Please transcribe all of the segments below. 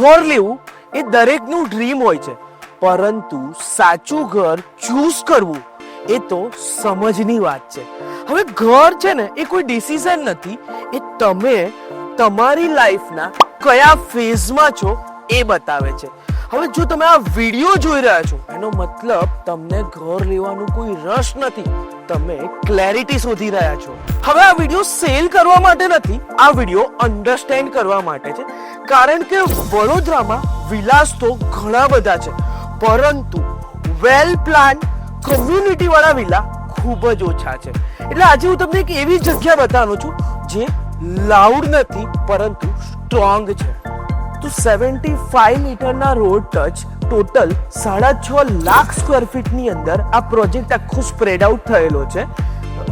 ઘર લેવું એ દરેકનું ડ્રીમ હોય છે, પરંતુ સાચું ઘર ચૂઝ કરવું એ તો સમજની વાત છે. હવે ઘર છે ને એ કોઈ ડિસિઝન નથી, એ તમે તમારી લાઈફના કયા ફેઝમાં છો એ બતાવે છે. હવે જો તમે આ વિડીયો જોઈ રહ્યા છો એનો મતલબ તમને ઘર લેવાનું કોઈ રસ નથી, તમે ક્લેરિટી શોધી રહ્યા છો. હવે આ વિડીયો સેલ કરવા માટે નથી, આ વિડીયો અન્ડરસ્ટેન્ડ કરવા માટે છે. કારણ કે વડોદરામાં વિલાસ તો ઘણા બધા છે, પરંતુ વેલ પ્લાન કમ્યુનિટી વાળા વિલા ખૂબ જ ઓછા છે. એટલે આજે હું તમને એક એવી જગ્યા બતાવવાનો છું જે લાઉડ નથી પરંતુ સ્ટ્રોંગ છે. તો 75 મીટરના road touch total 6.5 lakh square ફીટની અંદર આ પ્રોજેક્ટ આખો સ્પ્રેડ આઉટ થયેલો છે.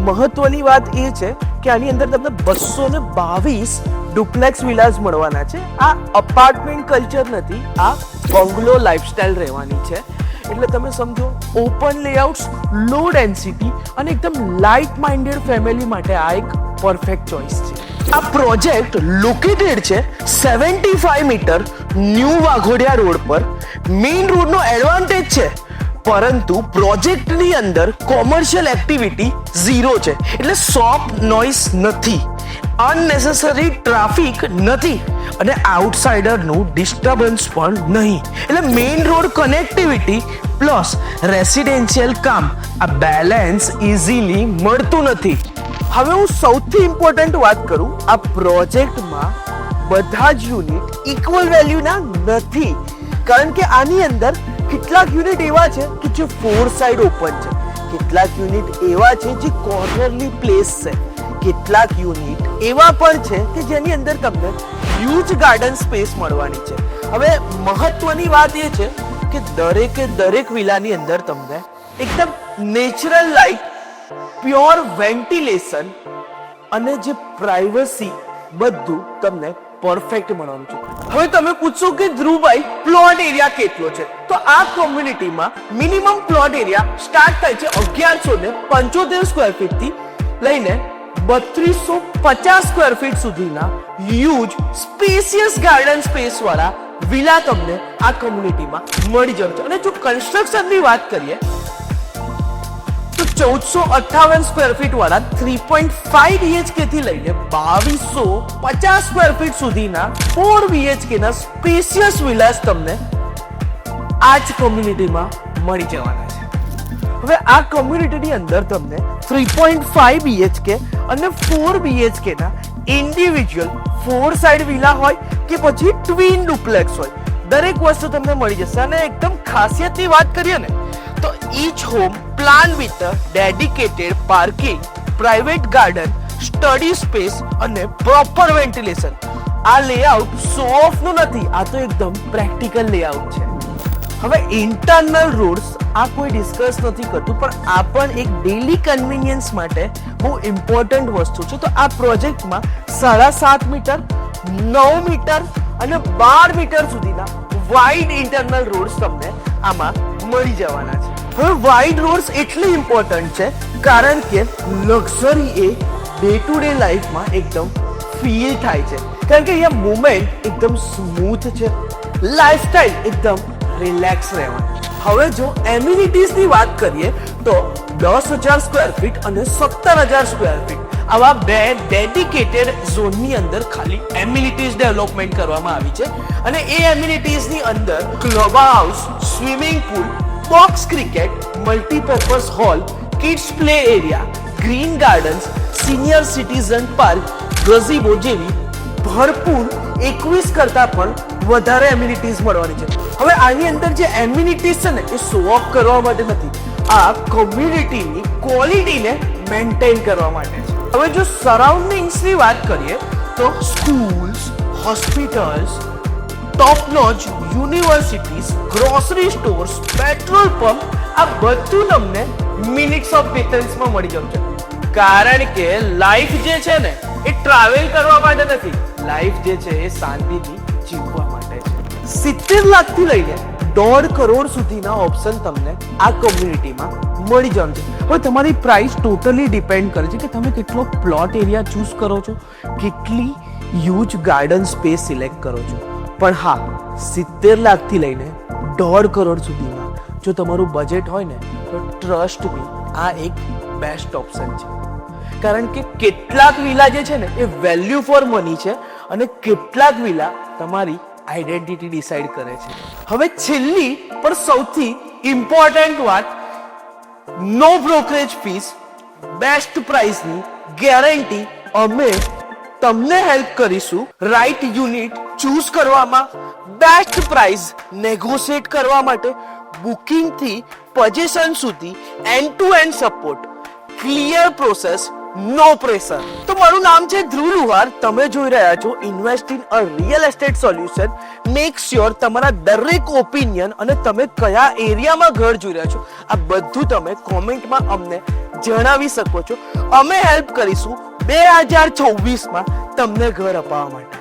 મહત્વની વાત એ છે કે આની અંદર તમને 222 ડુપ્લેક્સ વિલાસ મળવાના છે. આ અપાર્ટમેન્ટ કલ્ચર નથી, આ બંગલો લાઈફસ્ટાઈલ રહેવાની છે. એટલે તમે સમજો ઓપન લેઆઉટ્સ, લો ડેન્સિટી અને એકદમ લાઇટ માઇન્ડેડ ફેમિલી માટે આ એક પરફેક્ટ ચોઇસ છે. આ પ્રોજેક્ટ લોકેટેડ છે 75 મીટર ન્યૂ વાઘોડિયા રોડ પર. મેઇન રોડનો એડવાન્ટેજ છે, પરંતુ પ્રોજેક્ટની અંદર કોમર્શિયલ એક્ટિવિટી ઝીરો છે. એટલે શોપ નોઇસ નથી, અનનેસેસરી ટ્રાફિક નથી અને આઉટસાઇડરનું ડિસ્ટર્બન્સ પણ નહીં. એટલે main road connectivity plus residential કામ આ બેલેન્સ ઇઝીલી મળતું નથી. હવે હું સૌથી ઇમ્પોર્ટન્ટ વાત કરું, આ પ્રોજેક્ટમાં બધા જ યુનિટ ઇક્વલ વેલ્યુના નથી. કારણ કે આની અંદર કેટલાક યુનિટ એવા છે કે જે 4 સાઇડ ઓપન છે, કેટલાક યુનિટ એવા છે જે કોર્નરલી પ્લેસ છે, કેટલાક યુનિટ એવા પણ છે કે જેની અંદર તમને હ્યુજ ગાર્ડન સ્પેસ મળવાની છે. હવે મહત્વની વાત એ છે કે દરેક વિલાની અંદર તમને એકદમ નેચરલ લાઇટ, પ્યોર વેન્ટિલેશન અને જે પ્રાઇવસી બધું તમને પરફેક્ટ મળવાનું છે. હવે તમે પૂછશો કે ધ્રુવભાઈ પ્લોટ એરિયા કેટલો છે? તો આ કોમ્યુનિટીમાં મિનિમમ પ્લોટ એરિયા સ્ટાર્ટ થાય છે 1175 સ્ક્વેર ફીટ થી લઈને 3250 સ્ક્વેર ફીટ સુધીના હ્યુજ સ્પેશિયસ ગાર્ડન સ્પેસ વાળા વિલા તમને આ કોમ્યુનિટીમાં મળી જશે. અને જો કન્સ્ટ્રક્શનની વાત કરીએ તો 1458 સ્ક્વેર ફીટ વાળા 3.5 BHK થી લઈને 2250 સ્ક્વેર ફીટ સુધીના 4 BHK ના સ્પેશિયસ વિલાસ તમને આ જ કોમ્યુનિટીમાં મળી જવાના છે. હવે આ કોમ્યુનિટીની અંદર તમને 3.5 BHK અને 4 BHK ના ઇન્ડિવિડ્યુઅલ 4 સાઇડ વિલા હોય કે પછી ટ્વિન ડુપ્લેક્સ હોય, દરેક વસ્તુ તમને મળી જશે. અને એકદમ ખાસિયતની વાત કરીએ ને તો each home planned with a dedicated parking, private garden, study space અને proper ventilation. આ લેઆઉટ શો ઓફ નું નથી, આ તો એકદમ પ્રેક્ટિકલ લેઆઉટ છે. હવે ઇન્ટરનલ રોડ્સ આ કોઈ ડિસ્કસ નથી કરતું, પણ આ પણ એક ડેલી કન્વીનિયન્સ માટે બહુ ઇમ્પોર્ટન્ટ વસ્તુ છે. તો આ પ્રોજેક્ટમાં 7.5 મીટર, 9 મીટર અને 12 મીટર સુધીના વાઇડ ઇન્ટરનલ રોડ્સ તમને આમાં મળી જવાના છે. હવે વાઇડ રોડ્સ એટલી ઇમ્પોર્ટન્ટ છે કારણ કે luxury A day to day લાઈફમાં એકદમ ફીલ થાય છે. કારણ કે અહીંયા મુવમેન્ટ એકદમ સ્મૂથ છે, લાઈફસ્ટાઈલ એકદમ રિલેક્સ રહેવાની. હવે જો એમ્યુનિટીઝની વાત કરીએ તો 10,000 સ્ક્વેર ફીટ અને 17,000 સ્ક્વેર ફીટ આવા બે ડેડિકેટેડ ઝોનની અંદર ખાલી એમ્યુનિટીઝ ડેવલપમેન્ટ કરવામાં આવી છે. અને એ એમ્યુનિટીઝની અંદર club house, swimming pool, box cricket, multipurpose hall, kids play area, green gardens, senior citizen park, gazebo જેવી ભરપૂર 21 કરતા પણ વધારે એમ્યુનિટીઝ મળવાની છે. હવે આની અંદર જે એમ્યુનિટીઝ છે ને એ શો ઓફ કરવા માટે નથી, આ કોમ્યુનિટીની ક્વોલિટીને મેન્ટેન કરવા માટે છે. હવે જો સરાઉન્ડિંગ્સની વાત કરીએ તો schools, hospitals, top notch universities, grocery stores, petrol pump આ બધું તમને મિનિટ્સ ઓફ ડિસ્ટન્સમાં મળી જવું છે. કારણ કે લાઈફ જે છે ને એ ટ્રાવેલ કરવા માટે નથી, લાઈફ જે છે એ શાંતિથી જીવવા માટે છે. 70 લાખથી લઈને 1.5 કરોડ સુધીના ઓપ્શન તમને આ કોમ્યુનિટીમાં મળી જવાનું છે. હવે તમારી પ્રાઇસ ટોટલી ડિપેન્ડ કરે છે કે તમે કેટલો પ્લોટ એરિયા ચૂઝ કરો છો, કેટલી હ્યુજ ગાર્ડન સ્પેસ સિલેક્ટ કરો છો. પણ હા 70 લાખથી લઈને 1.5 કરોડ સુધીમાં જો તમારું બજેટ હોય ને તો ટ્રસ્ટ મી આ એક બેસ્ટ ઓપ્શન છે. કારણ કે કેટલાક વિલા જે છે ને એ વેલ્યુ ફોર મની છે અને કેટલાક વિલા તમારી આઈડેન્ટિટી ડિસાઈડ કરે છે. હવે છેલ્લી પણ સૌથી ઇમ્પોર્ટન્ટ વાત, નો બ્રોકરેજ ફીસ, બેસ્ટ પ્રાઇસની ગેરંટી અમે તમને હેલ્પ કરીશું રાઈટ યુનિટ ચૂઝ કરવામાં, બેસ્ટ પ્રાઇસ નેગોશિએટ કરવા માટે, બુકિંગ થી પોઝિશન સુધી end to end support, clear process, no pressure. તો મારું નામ છે ધ્રુવ લુહાર. તમે જોઈ રહ્યા છો invest in a real estate solution. Make sure તમારા દરેક ઓપિનિયન અને તમે કયા એરિયામાં ઘર જોઈ રહ્યા છો આ બધું તમે કોમેન્ટમાં અમને જણાવી શકો છો. અમે હેલ્પ કરીશું 2024માં તમને ઘર અપાવવા માટે.